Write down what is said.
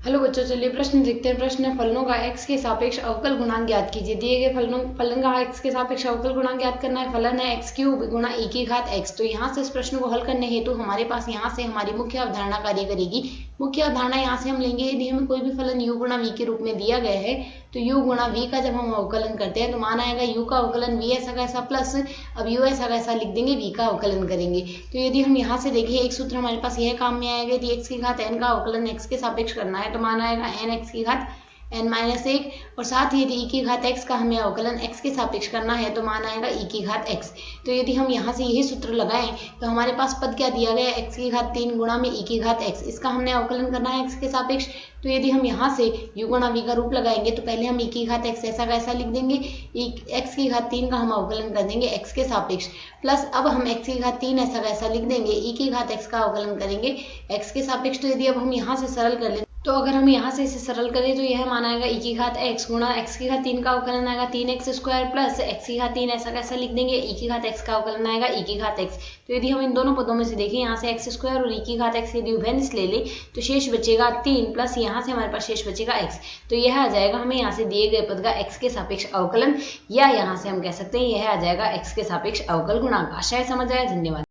Hello बच्चों, चलिए प्रश्न देखते हैं। प्रश्न है, फलनों का x के सापेक्ष अवकल गुणांक ज्ञात कीजिए। दिए गए फलन का x के सापेक्ष अवकल गुणांक ज्ञात करना है। फलन है x³ गुणा e की घात x। तो यहाँ से इस प्रश्न को हल करने हेतु हमारे पास यहाँ से हमारी मुख्य अवधारणा कार्य करेगी। मुख्य अवधारणा यहाँ से हम लेंगे, यदि हमें कोई भी फलन u गुणा v के रूप में दिया गया है तो u गुणा v का जब हम अवकलन करते हैं तो मान आएगा u का अवकलन v ऐसा कैसा प्लस अब u ऐसा कैसा लिख देंगे, v का अवकलन करेंगे। तो यदि हम यहाँ से देखिए एक सूत्र हमारे पास यह काम में आएगा, यदि x की घात n का अवकलन x के सापेक्ष करना है तो मान आएगा n x की घात n-1 और साथ ही यदि e की घात x का हमें अवकलन x के सापेक्ष करना है तो मान आएगा e की घात x। तो यदि हम यहाँ से यही सूत्र लगाएं तो हमारे पास पद क्या दिया गया है, x की घात 3 गुणा में e की घात x। इसका हमने अवकलन करना है x के सापेक्ष। तो यदि हम यहाँ से u गुणा v का रूप लगाएंगे तो पहले हम e की घात x ऐसा कैसा लिख देंगे, x की घात 3 का हम अवकलन कर देंगे x के सापेक्ष प्लस अब हम x की घात 3 ऐसा कैसा लिख देंगे, e की घात x का अवकलन करेंगे x के सापेक्ष। तो यदि अब हम यहाँ से सरल कर लें तो अगर हम यहाँ से इसे सरल करें तो यह मान आएगा e की घात x गुणा x की घात 3 का अवकलन आएगा 3x² प्लस x की घात 3 ऐसा कैसा लिख देंगे, e की घात x का अवकलन आएगा e की घात x। तो यदि हम इन दोनों पदों में से देखें, यहाँ से x² और e की घात x यदि उभयनिष्ठ ले ले तो शेष बचेगा 3 प्लस यहाँ से हमारे पास शेष बचेगा x। तो यह आ जाएगा हमें यहाँ से दिए गए पद का x के सापेक्ष अवकलन, या यहाँ से हम कह सकते हैं यह आ जाएगा x के सापेक्ष अवकल गुणांक। आशा है समझ आया। धन्यवाद।